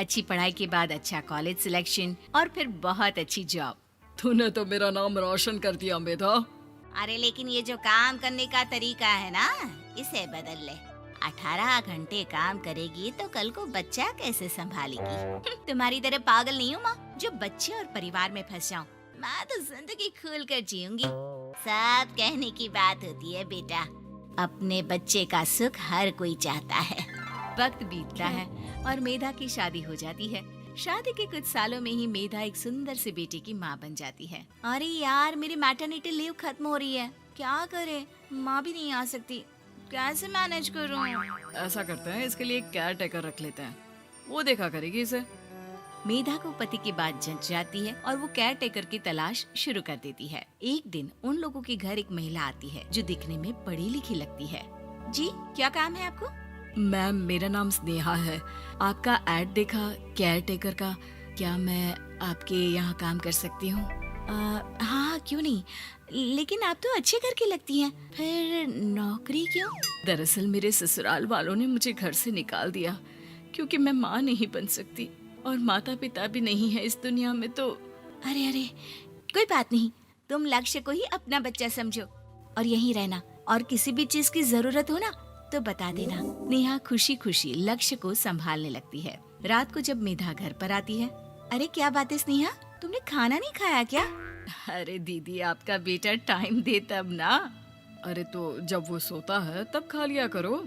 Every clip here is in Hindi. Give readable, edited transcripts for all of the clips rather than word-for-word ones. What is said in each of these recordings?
अच्छी पढ़ाई के बाद अच्छा कॉलेज सिलेक्शन और फिर बहुत अच्छी जॉब। तूने तो मेरा नाम रोशन कर दिया मेधा। अरे लेकिन ये जो काम करने का तरीका है ना, इसे बदल ले। 18 घंटे काम करेगी तो कल को बच्चा कैसे संभालेगी? तुम्हारी तरह पागल नहीं हूँ माँ, जो बच्चे और परिवार में फंस जाऊँ। मैं तो जिंदगी खुल कर जीऊंगी। सब कहने की बात होती है बेटा, अपने बच्चे का सुख हर कोई चाहता है। वक्त बीतता है और मेधा की शादी हो जाती है। शादी के कुछ सालों में ही मेधा एक सुंदर से बेटे की माँ बन जाती है। अरे यार, मेरी मैटरनिटी लीव खत्म हो रही है, क्या करे? माँ भी नहीं आ सकती, कैसे मैनेज करूँ? ऐसा करते हैं, इसके लिए एक केयर टेकर रख लेते हैं, वो देखा करेगी इसे। मेधा को पति की बात जंच जाती है और वो केयर टेकर की तलाश शुरू कर देती है। एक दिन उन लोगों के घर एक महिला आती है जो दिखने में पढ़ी लिखी लगती है। जी, क्या काम है आपको? मैम, मेरा नाम स्नेहा है। आपका एड देखा केयर टेकर का, क्या मैं आपके यहाँ काम कर सकती हूँ? हाँ, क्यों नहीं, लेकिन आप तो अच्छे घर की लगती हैं, फिर नौकरी क्यों? दरअसल मेरे ससुराल वालों ने मुझे घर से निकाल दिया क्योंकि मैं माँ नहीं बन सकती और माता पिता भी नहीं है इस दुनिया में। तो अरे अरे, कोई बात नहीं, तुम लक्ष्य को ही अपना बच्चा समझो और यहीं रहना, और किसी भी चीज की जरूरत हो ना तो बता देना। नेहा खुशी खुशी लक्ष्य को संभालने लगती है। रात को जब मेधा घर पर आती है, अरे क्या बात है स्नेहा, तुमने खाना नहीं खाया क्या? अरे दीदी, आपका बेटा टाइम दे तब ना। अरे तो जब वो सोता है तब खा लिया करो।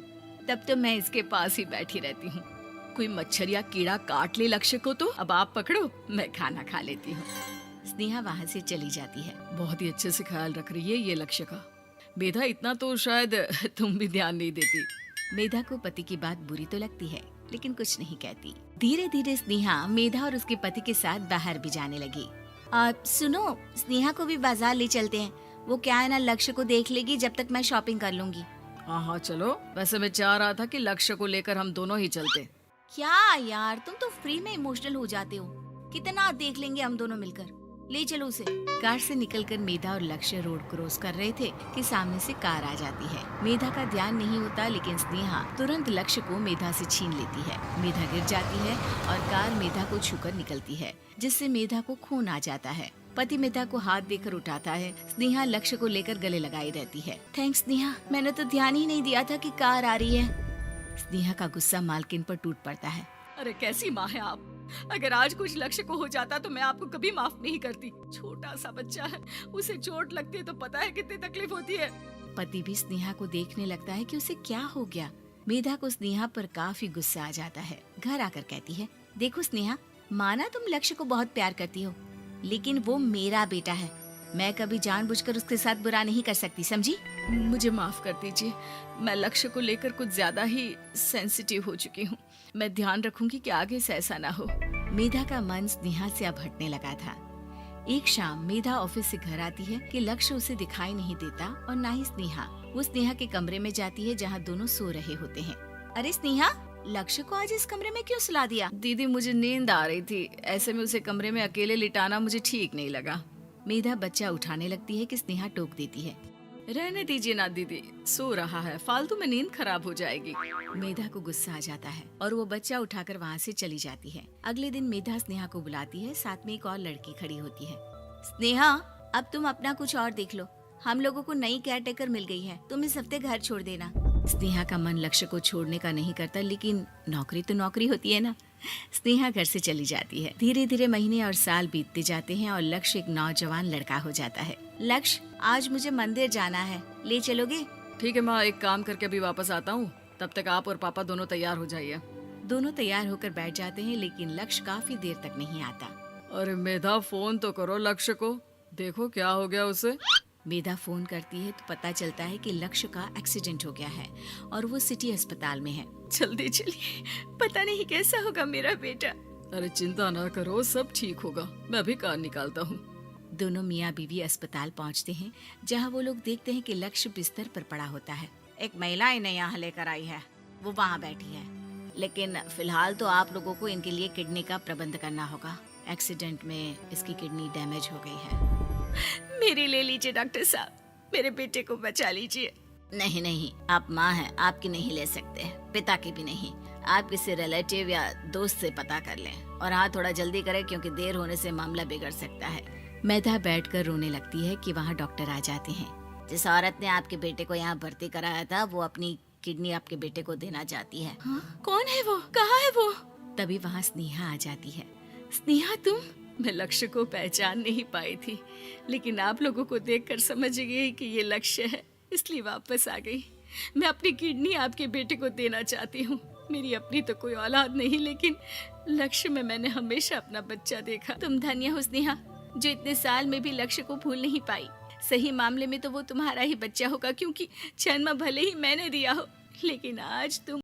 तब तो मैं इसके पास ही बैठी रहती हूँ। कोई मच्छर या कीड़ा काट ले लक्ष्य को तो अब आप पकड़ो, मैं खाना खा लेती हूँ। स्नेहा वहाँ से चली जाती है। बहुत ही अच्छे से ख्याल रख रही है ये लक्ष्य का। मेधा, इतना तो शायद तुम भी ध्यान नहीं देती। मेधा को पति की बात बुरी तो लगती है, लेकिन कुछ नहीं कहती। धीरे धीरे स्नेहा मेधा और उसके पति के साथ बाहर भी जाने लगी। सुनो, स्नेहा को भी बाजार ले चलते हैं, वो क्या है ना, लक्ष्य को देख लेगी जब तक मैं शॉपिंग कर लूंगी। हाँ हाँ चलो, वैसे मैं चाह रहा था कि लक्ष्य को लेकर हम दोनों ही चलते। क्या यार, तुम तो फ्री में इमोशनल हो जाते हो, कितना देख लेंगे हम दोनों मिलकर, ले चलो उसे। कार से निकलकर मेधा और लक्ष्य रोड क्रॉस कर रहे थे कि सामने से कार आ जाती है। मेधा का ध्यान नहीं होता, लेकिन स्नेहा तुरंत लक्ष्य को मेधा से छीन लेती है। मेधा गिर जाती है और कार मेधा को छूकर निकलती है, जिससे मेधा को खून आ जाता है। पति मेधा को हाथ देकर उठाता है। स्नेहा लक्ष्य को लेकर गले लगाई रहती है। थैंक्स स्नेहा, मैंने तो ध्यान ही नहीं दिया था कि कार आ रही है। स्नेहा का गुस्सा मालकिन पर टूट पड़ता है। अरे कैसी माँ है आप, अगर आज कुछ लक्ष्य को हो जाता तो मैं आपको कभी माफ नहीं करती। छोटा सा बच्चा है, उसे चोट लगती है तो पता है कितनी तकलीफ होती है। पति भी स्नेहा को देखने लगता है कि उसे क्या हो गया। मेधा को स्नेहा पर काफी गुस्सा आ जाता है। घर आकर कहती है, देखो स्नेहा, माना तुम लक्ष्य को बहुत प्यार करती हो, लेकिन वो मेरा बेटा है, मैं कभी जानबूझकर उसके साथ बुरा नहीं कर सकती, समझी? मुझे माफ कर दीजिए, मैं लक्ष्य को लेकर कुछ ज्यादा ही सेंसिटिव हो चुकी हूँ। मैं ध्यान रखूंगी कि आगे से ऐसा ना हो। मेधा का मन स्नेहा से अब हटने लगा था। एक शाम मेधा ऑफिस से घर आती है कि लक्ष्य उसे दिखाई नहीं देता और ना ही स्नेहा। वो स्नेहा के कमरे में जाती है जहाँ दोनों सो रहे होते हैं। अरे स्नेहा, लक्ष्य को आज इस कमरे में क्यों सुला दिया? दीदी, मुझे नींद आ रही थी, ऐसे में उसे कमरे में अकेले लिटाना मुझे ठीक नहीं लगा। मेधा बच्चा उठाने लगती है कि स्नेहा टोक देती है। रहने दीजिए ना दीदी, सो रहा है, फालतू में नींद खराब हो जाएगी। मेधा को गुस्सा आ जाता है और वो बच्चा उठाकर वहाँ से चली जाती है। अगले दिन मेधा स्नेहा को बुलाती है, साथ में एक और लड़की खड़ी होती है। स्नेहा, अब तुम अपना कुछ और देख लो, हम लोगों को नई केयर टेकर मिल गई है, तुम इस हफ्ते घर छोड़ देना। स्नेहा का मन लक्ष्य को छोड़ने का नहीं करता, लेकिन नौकरी तो नौकरी होती है ना। स्नेहा घर से चली जाती है। धीरे धीरे महीने और साल बीतते जाते हैं और लक्ष्य एक नौजवान लड़का हो जाता है। लक्ष्य, आज मुझे मंदिर जाना है, ले चलोगे? ठीक है माँ, एक काम करके अभी वापस आता हूँ, तब तक आप और पापा दोनों तैयार हो जाइए। दोनों तैयार होकर बैठ जाते हैं, लेकिन लक्ष्य काफी देर तक नहीं आता। अरे मेधा, फोन तो करो लक्ष्य को, देखो क्या हो गया उसे। मेधा फोन करती है तो पता चलता है कि लक्ष्य का एक्सीडेंट हो गया है और वो सिटी अस्पताल में है। जल्दी चलिए, पता नहीं कैसा होगा मेरा बेटा। अरे चिंता ना करो, सब ठीक होगा, मैं अभी कार निकालता हूँ। दोनों मियाँ बीवी अस्पताल पहुँचते हैं, जहाँ वो लोग देखते हैं कि लक्ष्य बिस्तर पर पड़ा होता है। एक महिला इन्हें यहाँ लेकर आई है, वो वहाँ बैठी है, लेकिन फिलहाल तो आप लोगों को इनके लिए किडनी का प्रबंध करना होगा। एक्सीडेंट में इसकी किडनी डैमेज हो गई है। मेरी ले लीजिए डॉक्टर साहब, मेरे बेटे को बचा लीजिए। नहीं नहीं, आप माँ हैं, आपकी नहीं ले सकते, पिता की भी नहीं। आप किसी रिलेटिव या दोस्त से पता कर लें और हाँ थोड़ा जल्दी करें क्योंकि देर होने से मामला बिगड़ सकता है। मेधा बैठकर रोने लगती है कि वहाँ डॉक्टर आ जाते हैं। जिस औरत ने आपके बेटे को यहाँ भर्ती कराया था वो अपनी किडनी आपके बेटे को देना चाहती है। हाँ? कौन है वो? कहाँ है वो? तभी वहाँ स्नेहा आ जाती है। स्नेहा तुम? मैं लक्ष्य को पहचान नहीं पाई थी, लेकिन आप लोगों को देखकर समझ गई कि ये लक्ष्य है, इसलिए वापस आ गई। मैं अपनी किडनी आपके बेटे को देना चाहती हूँ। मेरी अपनी तो कोई औलाद नहीं, लेकिन लक्ष्य में मैंने हमेशा अपना बच्चा देखा। तुम धन्य हो स्नेहा, जो इतने साल में भी लक्ष्य को भूल नहीं पाई। सही मामले में तो वो तुम्हारा ही बच्चा होगा, क्योंकि जन्म भले ही मैंने दिया हो, लेकिन आज तुम